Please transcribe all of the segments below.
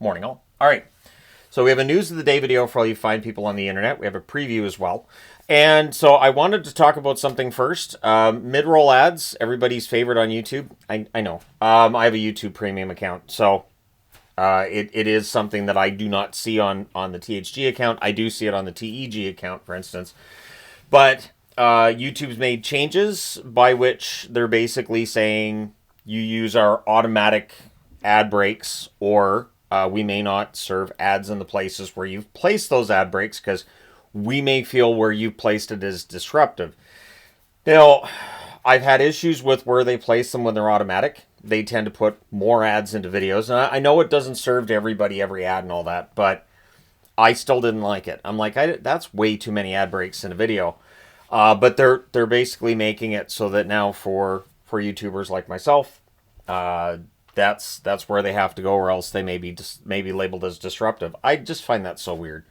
Morning all. All right. So we have a news of the day video for all you fine people on the internet. We have a preview as well. And so I wanted to talk about something first. Mid-roll ads, everybody's favorite on YouTube. I know. I have a YouTube premium account. So it is something that I do not see on the THG account. I do see it on the TEG account, for instance. But YouTube's made changes by which they're basically saying you use our automatic ad breaks, or we may not serve ads in the places where you've placed those ad breaks because we may feel where you've placed it is disruptive. Now, I've had issues with where they place them when they're automatic. They tend to put more ads into videos. And I know it doesn't serve to everybody every ad and all that, but I still didn't like it. I'm like, that's way too many ad breaks in a video. But they're basically making it so that now for YouTubers like myself, that's where they have to go, or else they may be labeled as disruptive. I just find that so weird.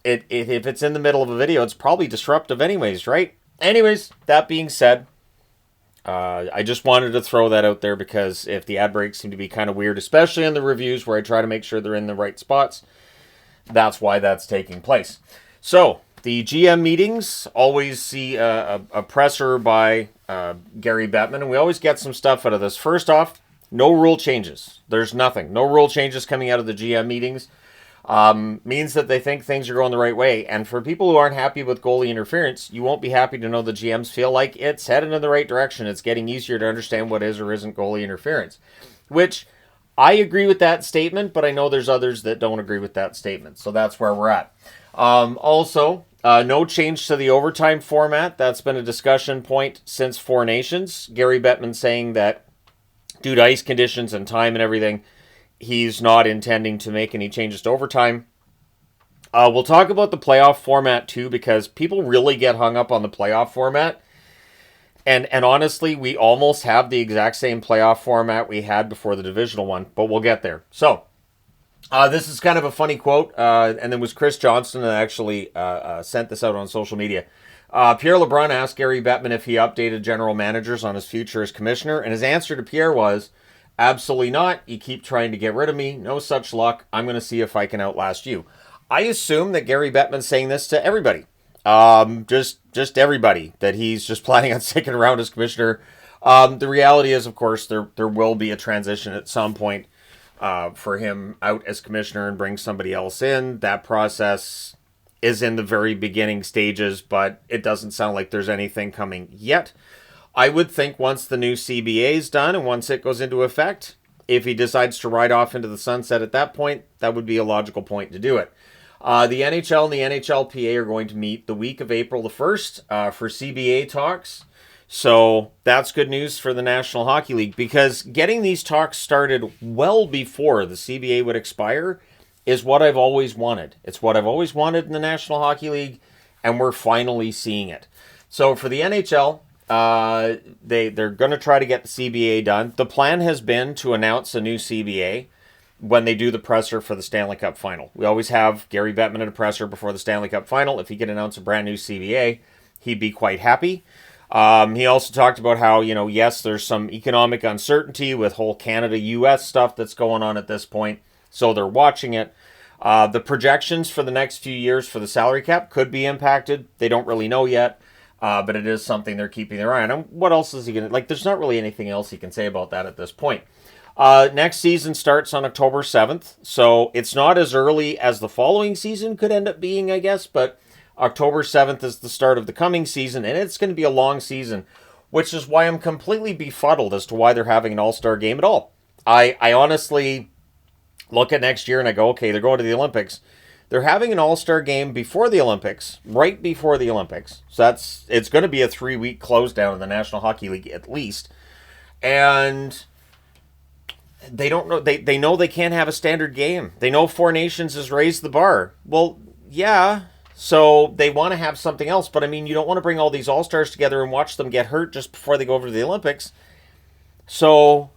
If it's in the middle of a video, it's probably disruptive anyways, right? Anyways, that being said, I just wanted to throw that out there because if the ad breaks seem to be kind of weird, especially in the reviews where I try to make sure they're in the right spots, that's why that's taking place. So, the GM meetings always see a presser by Gary Bettman, and we always get some stuff out of this. First off, no rule changes. There's nothing. No rule changes coming out of the GM meetings. Means that they think things are going the right way. And for people who aren't happy with goalie interference, you won't be happy to know the GMs feel like it's headed in the right direction. It's getting easier to understand what is or isn't goalie interference. Which, I agree with that statement, but I know there's others that don't agree with that statement. So that's where we're at. Also, no change to the overtime format. That's been a discussion point since Four Nations. Gary Bettman saying that due to ice conditions and time and everything, he's not intending to make any changes to overtime. We'll talk about the playoff format too, because people really get hung up on the playoff format. And honestly, we almost have the exact same playoff format we had before the divisional one, but we'll get there. So, this is kind of a funny quote, and it was Chris Johnston that actually sent this out on social media. Pierre LeBrun asked Gary Bettman if he updated general managers on his future as commissioner, and his answer to Pierre was, "Absolutely not. You keep trying to get rid of me. No such luck. I'm going to see if I can outlast you." I assume that Gary Bettman's saying this to everybody. Just everybody. That he's just planning on sticking around as commissioner. The reality is, of course, there will be a transition at some point for him out as commissioner and bring somebody else in. That process is in the very beginning stages, but it doesn't sound like there's anything coming yet. I would think once the new CBA is done and once it goes into effect, if he decides to ride off into the sunset at that point, that would be a logical point to do it. The NHL and the NHLPA are going to meet the week of April the 1st for CBA talks. So that's good news for the National Hockey League, because getting these talks started well before the CBA would expire is what I've always wanted. It's what I've always wanted in the National Hockey League, and we're finally seeing it. So for the NHL, they're going to try to get the CBA done. The plan has been to announce a new CBA when they do the presser for the Stanley Cup Final. We always have Gary Bettman at a presser before the Stanley Cup Final. If he could announce a brand new CBA, he'd be quite happy. He also talked about how, yes, there's some economic uncertainty with whole Canada-US stuff that's going on at this point, so they're watching it. The projections for the next few years for the salary cap could be impacted. They don't really know yet. But it is something they're keeping their eye on. And what else is he going to... there's not really anything else he can say about that at this point. Next season starts on October 7th, so it's not as early as the following season could end up being, I guess, but October 7th is the start of the coming season, and it's going to be a long season, which is why I'm completely befuddled as to why they're having an all-star game at all. I honestly look at next year and I go, okay, they're going to the Olympics. They're having an all-star game before the Olympics, right before the Olympics. So it's going to be a 3-week close down in the National Hockey League at least. And they don't know, they know they can't have a standard game. They know Four Nations has raised the bar. Well, yeah, so they want to have something else. But I mean, you don't want to bring all these all-stars together and watch them get hurt just before they go over to the Olympics. So,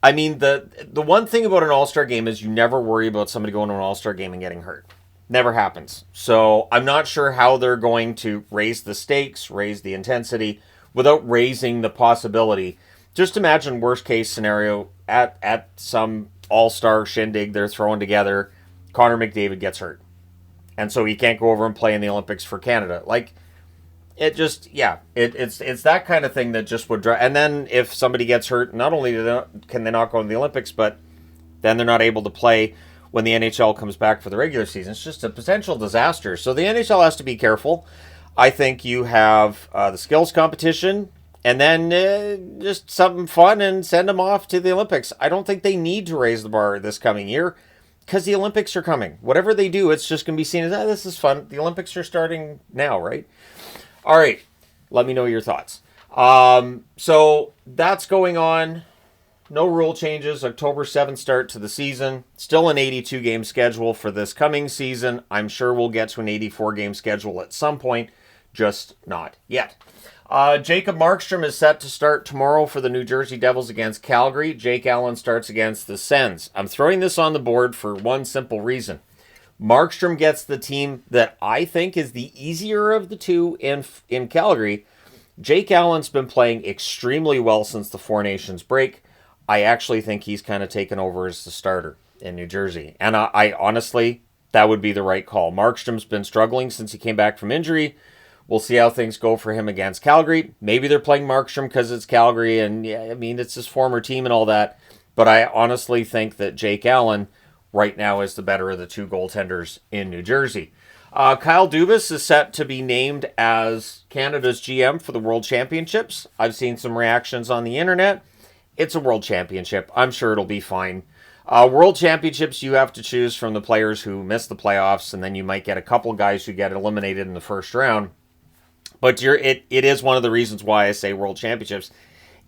I mean, the one thing about an all-star game is you never worry about somebody going to an all-star game and getting hurt. Never happens. So I'm not sure how they're going to raise the stakes, raise the intensity, without raising the possibility. Just imagine worst case scenario at some all-star shindig they're throwing together. Connor McDavid gets hurt. And so he can't go over and play in the Olympics for Canada. Like, it just, yeah, it's that kind of thing that just would drive. And then if somebody gets hurt, not only can they not go to the Olympics, but then they're not able to play when the NHL comes back for the regular season. It's just a potential disaster. So the NHL has to be careful. I think you have the skills competition, and then just something fun and send them off to the Olympics. I don't think they need to raise the bar this coming year, because the Olympics are coming. Whatever they do, it's just going to be seen as, this is fun. The Olympics are starting now, right? All right. Let me know your thoughts. So that's going on. No rule changes. October 7th start to the season. Still an 82-game schedule for this coming season. I'm sure we'll get to an 84-game schedule at some point, just not yet. Jacob Markstrom is set to start tomorrow for the New Jersey Devils against Calgary. Jake Allen starts against the Sens. I'm throwing this on the board for one simple reason. Markstrom gets the team that I think is the easier of the two in Calgary. Jake Allen's been playing extremely well since the Four Nations break. I actually think he's kind of taken over as the starter in New Jersey. And I honestly, that would be the right call. Markstrom's been struggling since he came back from injury. We'll see how things go for him against Calgary. Maybe they're playing Markstrom because it's Calgary and, yeah, I mean, it's his former team and all that. But I honestly think that Jake Allen right now is the better of the two goaltenders in New Jersey. Kyle Dubas is set to be named as Canada's GM for the World Championships. I've seen some reactions on the internet. It's a World Championship. I'm sure it'll be fine. World Championships, you have to choose from the players who miss the playoffs, and then you might get a couple guys who get eliminated in the first round. But it is one of the reasons why I say World Championships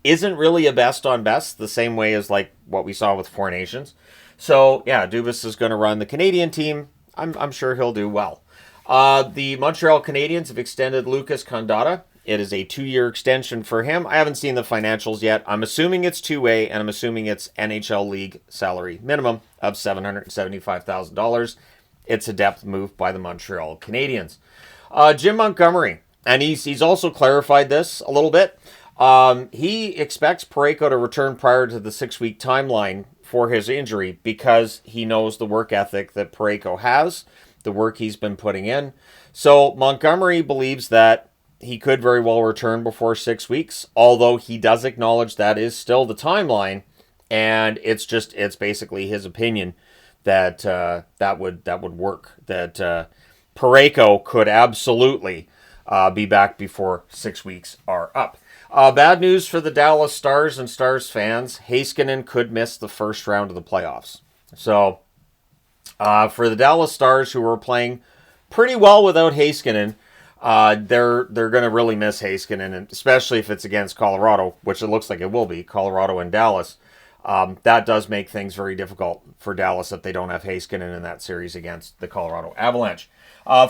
isn't really a best on best, the same way as like what we saw with Four Nations. So yeah, Dubas is going to run the Canadian team. I'm sure he'll do well. The Montreal Canadiens have extended Lucas Condotta. It is a 2-year extension for him. I haven't seen the financials yet. I'm assuming it's two-way, and I'm assuming it's NHL League salary minimum of $775,000. It's a depth move by the Montreal Canadiens. Jim Montgomery, and he's also clarified this a little bit. He expects Parayko to return prior to the 6-week timeline for his injury because he knows the work ethic that Parayko has, the work he's been putting in. So Montgomery believes that he could very well return before 6 weeks, although he does acknowledge that is still the timeline, and it's basically his opinion that that would work, that Parayko could absolutely be back before 6 weeks are up. Bad news for the Dallas Stars and Stars fans. Heiskanen could miss the first round of the playoffs. So for the Dallas Stars, who were playing pretty well without Heiskanen, they're going to really miss Heiskanen, and especially if it's against Colorado, which it looks like it will be, Colorado and Dallas. That does make things very difficult for Dallas if they don't have Heiskanen in that series against the Colorado Avalanche.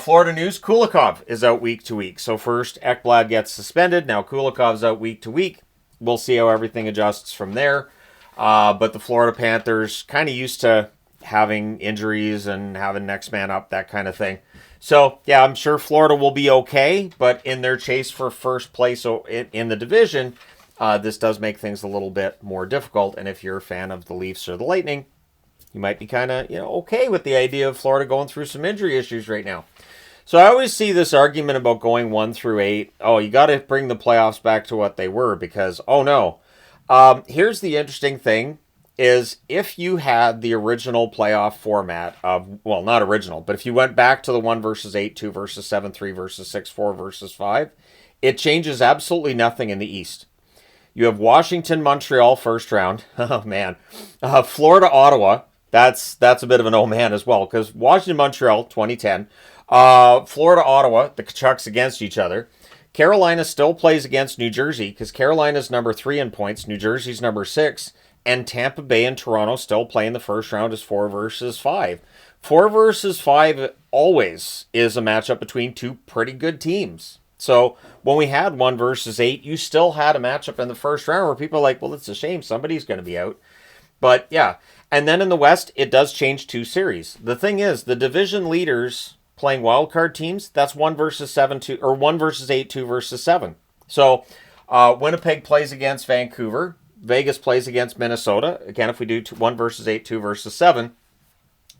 Florida news, Kulikov is out week to week. So first, Ekblad gets suspended. Now Kulikov's out week to week. We'll see how everything adjusts from there. But the Florida Panthers kind of used to having injuries and having next man up, that kind of thing. So, yeah, I'm sure Florida will be okay. But in their chase for first place in the division, this does make things a little bit more difficult. And if you're a fan of the Leafs or the Lightning, you might be kind of, okay with the idea of Florida going through some injury issues right now. So I always see this argument about going 1 through 8. Oh, you got to bring the playoffs back to what they were because, oh no. Here's the interesting thing is if you had the original playoff format of, well, not original, but if you went back to the 1 versus 8, 2 versus 7, 3 versus 6, 4 versus 5, it changes absolutely nothing in the East. You have Washington, Montreal, first round. Oh, man. Florida, Ottawa. That's a bit of an oh man as well, because Washington, Montreal, 2010. Florida, Ottawa, the Kachucks against each other. Carolina still plays against New Jersey, because Carolina's number 3 in points, New Jersey's number 6, and Tampa Bay and Toronto still play in the first round as 4 versus 5. 4 versus 5 always is a matchup between two pretty good teams. So when we had 1 versus 8, you still had a matchup in the first round where people are like, well, it's a shame somebody's going to be out. But yeah, and then in the West, it does change 2 series. The thing is, the division leaders playing wildcard teams, that's 1 versus 7, 1 versus 8, 2 versus 7. So Winnipeg plays against Vancouver. Vegas plays against Minnesota, again, if we do 1 versus 8, 2 versus 7,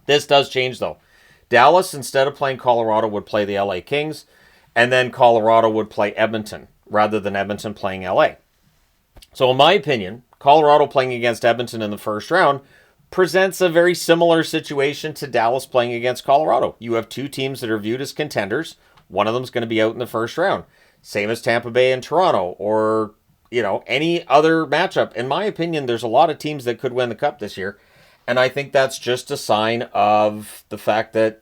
this does change, though. Dallas, instead of playing Colorado, would play the LA Kings, and then Colorado would play Edmonton, rather than Edmonton playing LA. So in my opinion, Colorado playing against Edmonton in the first round presents a very similar situation to Dallas playing against Colorado. You have two teams that are viewed as contenders. One of them is going to be out in the first round. Same as Tampa Bay and Toronto, or, any other matchup. In my opinion, there's a lot of teams that could win the Cup this year. And I think that's just a sign of the fact that,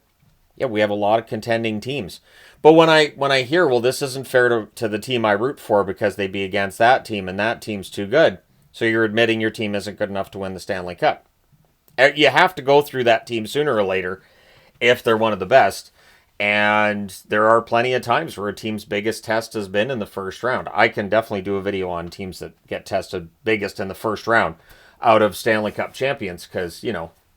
we have a lot of contending teams. But when I hear, well, this isn't fair to the team I root for because they be against that team and that team's too good, so you're admitting your team isn't good enough to win the Stanley Cup. You have to go through that team sooner or later if they're one of the best. And there are plenty of times where a team's biggest test has been in the first round. I can definitely do a video on teams that get tested biggest in the first round out of Stanley Cup champions because,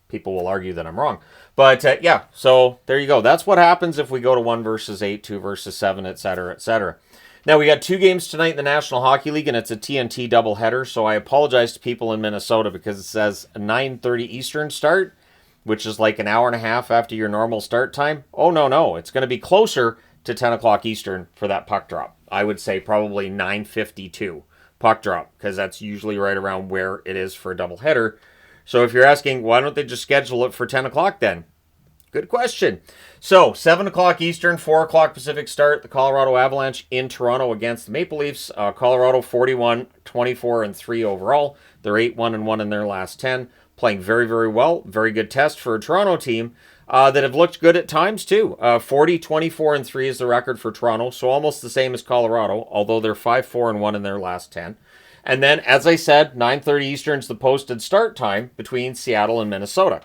people will argue that I'm wrong. But, so there you go. That's what happens if we go to 1 versus 8, 2 versus 7, etc., etc. Now, we got 2 games tonight in the National Hockey League, and it's a TNT doubleheader, so I apologize to people in Minnesota because it says a 9:30 Eastern start, which is like an hour and a half after your normal start time. Oh, no. It's going to be closer to 10 o'clock Eastern for that puck drop. I would say probably 9:52 puck drop, because that's usually right around where it is for a doubleheader. So if you're asking, why don't they just schedule it for 10 o'clock then? Good question. So, 7 o'clock Eastern, 4 o'clock Pacific start. The Colorado Avalanche in Toronto against the Maple Leafs. Colorado 41, 24, and 3 overall. They're 8-1-1 in their last 10. Playing very, very well. Very good test for a Toronto team that have looked good at times, too. 40, 24, and 3 is the record for Toronto. So, almost the same as Colorado, although they're 5-4-1 in their last 10. And then, as I said, 9:30 Eastern is the posted start time between Seattle and Minnesota.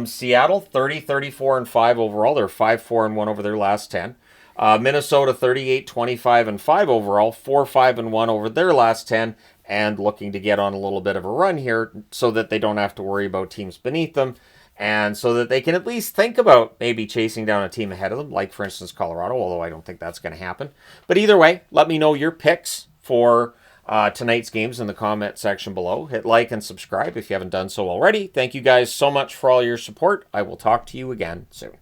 Seattle, 30, 34, and 5 overall. They're 5-4-1 over their last 10. Minnesota, 38, 25, and 5 overall. 4-5-1 over their last 10. And looking to get on a little bit of a run here so that they don't have to worry about teams beneath them. And so that they can at least think about maybe chasing down a team ahead of them, like, for instance, Colorado, although I don't think that's going to happen. But either way, let me know your picks for tonight's games in the comment section below. Hit like and subscribe if you haven't done so already. Thank you guys so much for all your support. I will talk to you again soon.